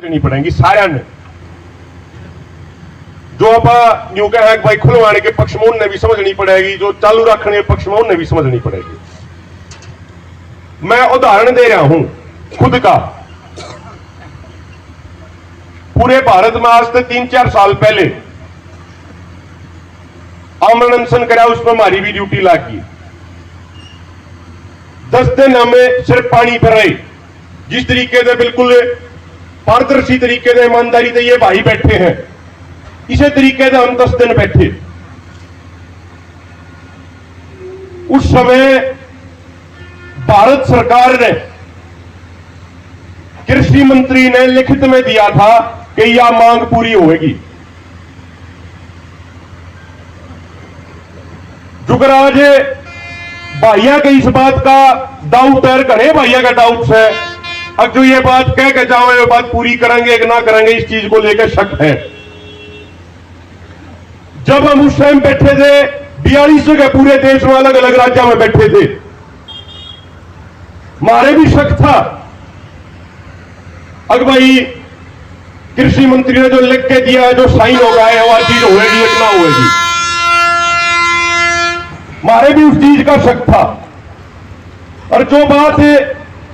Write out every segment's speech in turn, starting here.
समझनी पड़ेगी सारे ने। जो आप न्यू कह है भाई खुलवाने के पक्ष में उन्हें भी समझनी पड़ेगी, जो चालू रखने के पक्ष में उन्हें भी समझनी पड़ेगी। मैं उदाहरण दे रहा हूं खुद का। पूरे भारत में आज से 3-4 साल पहले आमरण अनशन करा, उसमें हमारी भी ड्यूटी लगी। 10 दिन हमें सिर्फ पानी पर रहे, जिस तरीके से बिल्कुल पारदर्शी तरीके से ईमानदारी से ये भाई बैठे हैं, इसी तरीके से हम 10 दिन बैठे। उस समय भारत सरकार ने, कृषि मंत्री ने लिखित में दिया था कि यह मांग पूरी होगी। जुगराज भाइया के इस बात का डाउट तैर करे, भाइया का डाउट है। अब जो ये बात कह के जाओ ये बात पूरी करेंगे कि ना करेंगे, इस चीज को लेकर शक है। जब हम उस टाइम बैठे थे 42 जगह पूरे देश में अलग अलग राज्यों में बैठे थे, हमारे भी शक था। अगर भाई कृषि मंत्री ने जो लिख के दिया है, जो साइन होगा है, वह चीज होगी या ना होगी, हमारे भी उस चीज का शक था। और जो बात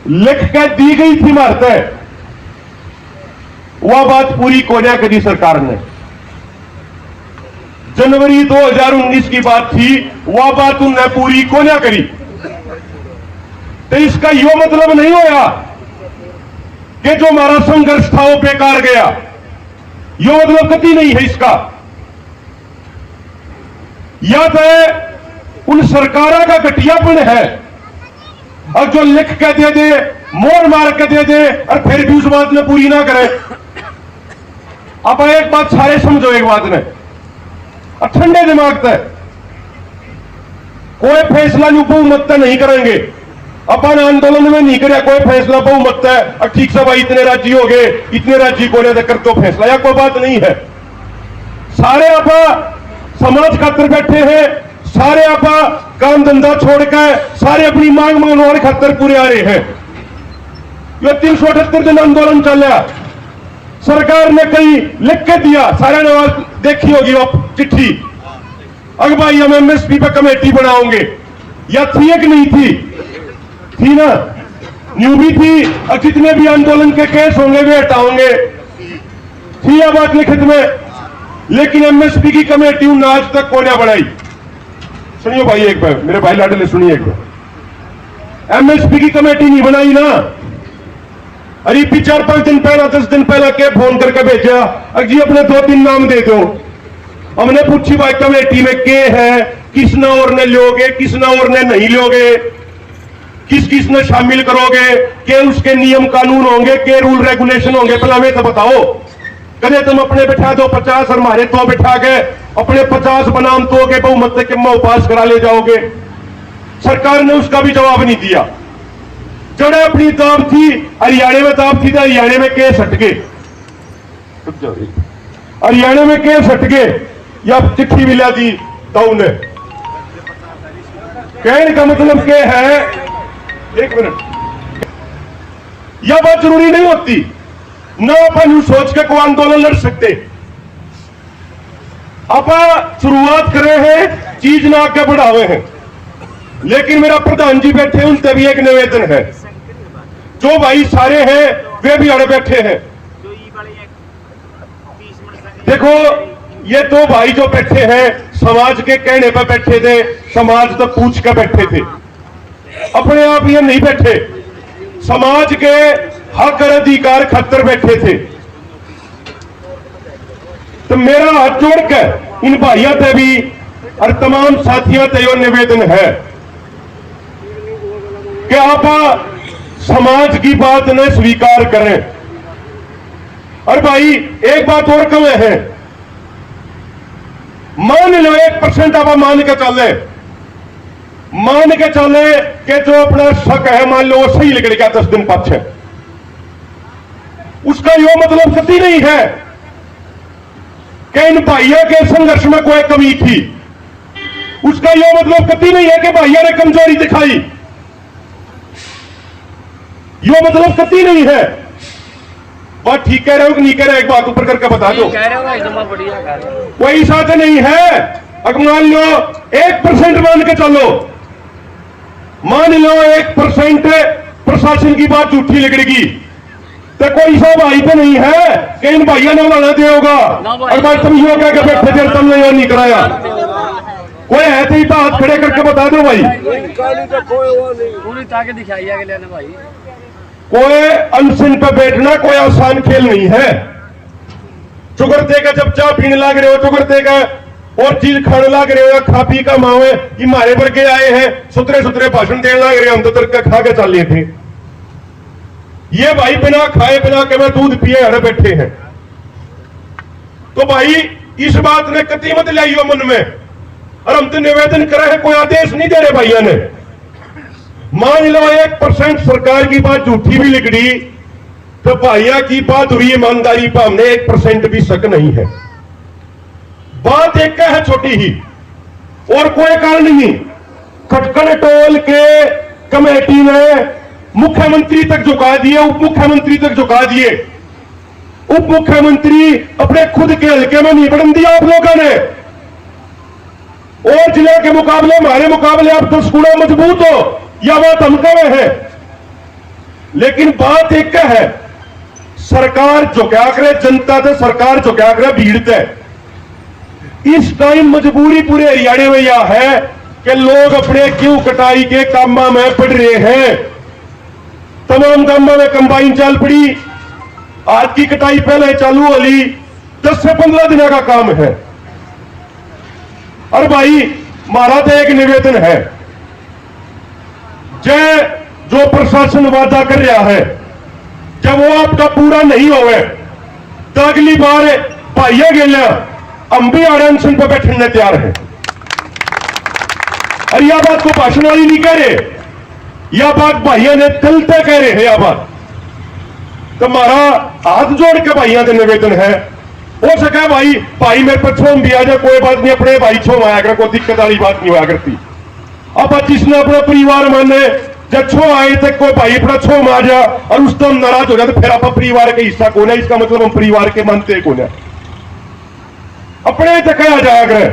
लिख के दी गई थी मारते, वह बात पूरी कोन्या करी सरकार ने। जनवरी 2019 की बात थी, वह बात उन्हें पूरी कोन्या करी। तो इसका यो मतलब नहीं होया कि जो हमारा संघर्ष था वो बेकार गया, यो मतलब कभी नहीं है इसका। या तो उन सरकारों का घटियापन है, और जो लिख के दे दे, मोर मार के दे दे, और फिर भी उस बात में पूरी ना करे। अब एक बात सारे समझो, एक बात ने और ठंडे दिमाग से कोई फैसला बहुमत नहीं करेंगे। अपन आंदोलन में नहीं करे कोई फैसला बहुमत है, और ठीक से भाई इतने राज्य हो गए, इतने राज्य को कर तो फैसला, या कोई बात नहीं है। सारे आप समाज खातर बैठे हैं, सारे आप काम धंधा छोड़कर सारे अपनी मांग मनवाने खातर पूरे आ रहे हैं। ये 378 दिन आंदोलन चल रहा। सरकार ने कहीं लिख के दिया, सारे ने देखी होगी चिट्ठी, अगर भाई हम एमएसपी पे कमेटी बनाओगे, या थी एक नहीं थी ना, न्यू भी थी। और जितने भी आंदोलन के केस होंगे वे हटाओगे, थी यह बात लिखित में। लेकिन एमएसपी की कमेटी उन्हें आज तक कौन बनाई? सुनिए भाई एक बार, मेरे भाई लाडले सुनिए एक बार। एमएसपी की कमेटी नहीं बनाई ना। अरे 4-5 दिन पहला 10 दिन पहला के फोन करके भेजा, अरे जी अपने 2-3 नाम दे दो। हमने पूछी भाई कमेटी में के है, किसने और ने लोगे, किसने और ने नहीं लोगे, किस किस ने शामिल करोगे, के उसके नियम कानून होंगे, के रूल रेगुलेशन होंगे, पहले हमें तो बताओ। कदे तुम अपने बिठा दो 50 और हमारे तो बिठा के अपने 50 बनाम तो के बहुमत से किम्मा पास करा ले जाओगे। सरकार ने उसका भी जवाब नहीं दिया। जड़े अपनी दाब थी, हरियाणा में दाब थी तो हरियाणा में केस हट गए, हरियाणा में केस हट गए, या चिट्ठी मिला दी तो उन्हें। कहने का मतलब क्या है, एक मिनट, यह बात जरूरी नहीं होती ना अपन सोच के को आंदोलन लड़ सकते। आप शुरुआत करे हैं, चीज ना आगे बढ़ावे हैं। लेकिन मेरा प्रधान जी बैठे, उनसे भी एक निवेदन है, जो भाई सारे हैं वे भी अड़ बैठे हैं। देखो ये 2 भाई जो बैठे हैं, समाज के कहने पर बैठे थे, समाज तो पूछ कर बैठे थे, अपने आप ये नहीं बैठे, समाज के हक और अधिकार खातर बैठे थे। तो मेरा हाथ जोड़कर इन भाइयों से भी और तमाम साथियों से यह निवेदन है कि आप समाज की बात न स्वीकार करें। और भाई एक बात और कम है, मान लो 1% आप मान के चले कि जो अपना शक है मान लो वो सही निकल गया 10 दिन पक्ष है, उसका यो मतलब कभी नहीं है कि इन भाइयों के संघर्ष में कोई कमी थी। उसका यो मतलब कभी नहीं है कि भाइयों ने कमजोरी दिखाई, यो मतलब कभी नहीं है। बात ठीक कह रहे हो कि नहीं कह रहे, एक बात ऊपर करके बता दो। कोई साथ नहीं है। अगर मान लो 1% मान के चलो, मान लो 1% प्रशासन की बात झूठी निकलेगी, तो कोई सा भाई तो नहीं है कि इन भाइयों ने लाना दे होगा और बात समझो क्या कि बैठे थे तुमने यहाँ नहीं कराया। कोई है तो ही तो हाथ खड़े करके बता दो भाई। पूरी ताकत दिखाई है भाई। कोई अनशन पे बैठना कोई आसान खेल नहीं है। चुगरते का जब चाय पीने लग रहे हो, चुगरते का और चीज खाने लग रहे हो, खा पी का मावे ये मारे वर्गे आए हैं, सुतरे सुतरे भाषण देने लग रहे, हम तो तड़का खा के चल लिए थे। ये भाई बिना खाए बिना के मैं दूध पिए हड़े बैठे हैं। तो भाई इस बात ने कती मत लाइयो मन में, और हम तो निवेदन करे हैं, कोई आदेश नहीं दे रहे भैया ने। मान लो 1% सरकार की बात झूठी भी निकली तो भाइया की बात हुई ईमानदारी पर, हमने 1% भी शक नहीं है। बात एक है छोटी ही और कोई कारण नहीं। खटकन टोल के कमेटी ने मुख्यमंत्री तक झुका दिए, उप मुख्यमंत्री तक झुका दिए। उप मुख्यमंत्री अपने खुद के हल्के में नहीं बढ़न दिया आप लोगों ने, और जिले के मुकाबले हमारे मुकाबले आप 10 गुना मजबूत हो, यह बात हम कह रहे हैं। लेकिन बात एक है, सरकार झुका करे जनता से, सरकार झुका करे भीड़ से। इस टाइम मजबूरी पूरे हरियाणा में यह है कि लोग अपने क्यों कटाई के कामों में पड़ रहे हैं। तमाम कामों में कंबाइन चल पड़ी, आज की कटाई पहले चालू होली 10 से 15 दिनों का काम है। और भाई हमारा तो एक निवेदन है, जो प्रशासन वादा कर रहा है जब वो आपका पूरा नहीं होवे तो अगली बार भाइया गेलिया हम भी अनशन पर बैठने तैयार हैं। और यह बात को भाषण वाली नहीं कह रहे, यह बात भाइयों ने दिल से कह रहे हैं। यह बात तो हमारा हाथ जोड़ के भाइयों का निवेदन है, हो सका भाई मेरे पर छोम भी आ जाए, कोई बात नहीं, अपने भाई छोम आया कर, कोई दिक्कत वाली बात नहीं हुआ करती। अब जिसने अपना परिवार माने जब छो आए थे कोई भाई अपना छोम आ जा और उस तो हम नाराज हो जाते, फिर आप परिवार का हिस्सा कौन है, इसका मतलब हम परिवार के मानते कौन है। अपने दिखाया जाया करे,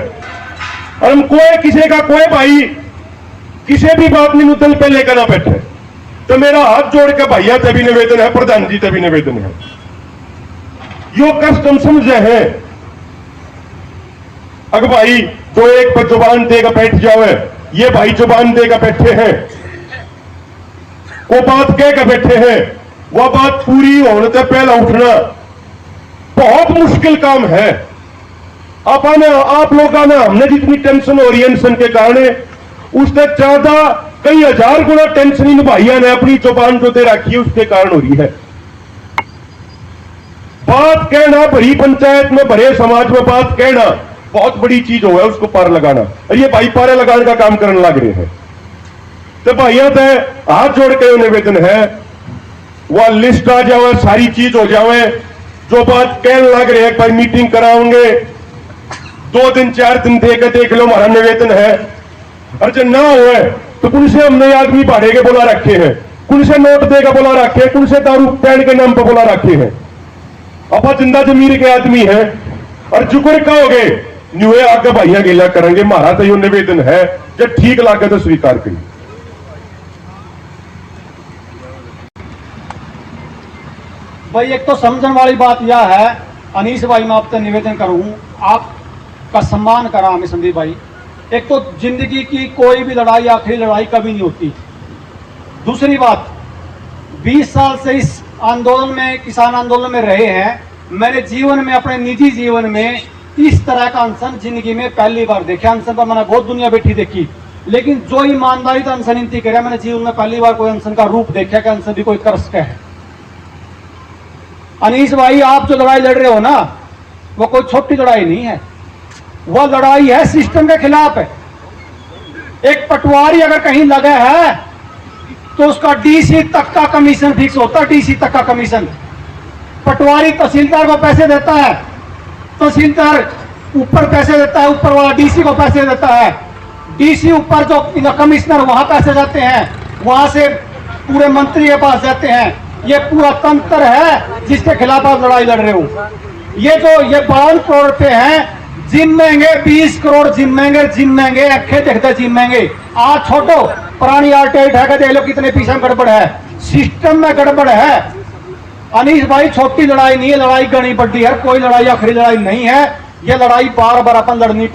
और हम कोई किसी का कोई भाई किसी भी बात नहीं दिल पे लेकर ना बैठे। तो मेरा हाथ जोड़ के भैया से भी निवेदन है, प्रधान जी से भी निवेदन है, यो कष्ट हम समझे हैं। अगर भाई जो एक पर जुबान देगा बैठ जावे, ये भाई जुबान देगा बैठे हैं, वो बात कह के बैठे हैं, वह बात पूरी होने से पहले उठना बहुत मुश्किल काम है। आप लोगों ने हमने जितनी टेंशन हो रही है अनशन के कारण, उससे ज्यादा कई हजार गुना टेंशन इन भाइयों ने अपनी जुबान जो दे रखी है उसके कारण हो रही है। बात कहना भरी पंचायत में, भरे समाज में बात कहना बहुत बड़ी चीज हो है, उसको पार लगाना, और ये भाई पार लगाने का काम करने लग रहे हैं। तो भाइयों से हाथ जोड़ के निवेदन है, वह लिस्ट आ जाए, सारी चीज हो जाए, जो बात कहने लग रहे हैं भाई मीटिंग कराओगे, 2 दिन 4 दिन देख लो, हमारा निवेदन है। और जब ना हो तो कुछ से हमने आदमी भाड़े के बुला रखे हैं, कुछ से नोट देकर बुला रखे हैं, कुछ से दारू पैन के नाम पर बुला रखे हैं। अब जिंदा जमीर के आदमी है और जुकुर का हो गए न्यूए आगे भाइयां गेला करेंगे। हमारा तो यो निवेदन है, जब ठीक लगे तो स्वीकार करिए। भाई एक तो समझने वाली बात यह है, अनीस भाई मैं आपसे निवेदन करूं, आपका सम्मान करा हमें संदीप भाई। एक तो जिंदगी की कोई भी लड़ाई आखिरी लड़ाई कभी नहीं होती। दूसरी बात, 20 साल से इस आंदोलन में, किसान आंदोलन में रहे हैं। मैंने जीवन में, अपने निजी जीवन में इस तरह का अनशन जिंदगी में पहली बार देखा। अनशन पर मैंने बहुत दुनिया बैठी देखी, लेकिन जो ईमानदारी से अनशन इंती करे, मैंने जीवन में पहली बार कोई अनशन का रूप देखा कि अनशन भी कोई कर सके है। अनीस भाई आप जो लड़ाई लड़ रहे हो ना, वो कोई छोटी लड़ाई नहीं है, वह लड़ाई है सिस्टम के खिलाफ है। एक पटवारी अगर कहीं लगा है तो उसका डीसी तक का कमीशन फिक्स होता है, डीसी तक का कमीशन। पटवारी तहसीलदार को पैसे देता है, तहसीलदार ऊपर पैसे देता है, ऊपर वाला डीसी को पैसे देता है, डीसी ऊपर जो कमिश्नर वहां पैसे जाते हैं, वहां से पूरे मंत्री के पास जाते हैं, ये पूरा तंत्र है जिसके खिलाफ आप लड़ाई लड़ रहे हो। ये 52 करोड़ रुपए हैं, जिम्मेंगे 20 करोड़ जिम्मेंगे अखे देखते जिम्मेंगे। आज छोटो पुरानी आरटीआई उठा के देख लो कितने पीछे में गड़बड़ है, सिस्टम में गड़बड़ है। अनीश भाई छोटी लड़ाई नहीं है, लड़ाई गणी बड्डी है, कोई लड़ाई आखिरी लड़ाई नहीं है। ये लड़ाई बार बार अपन लड़नी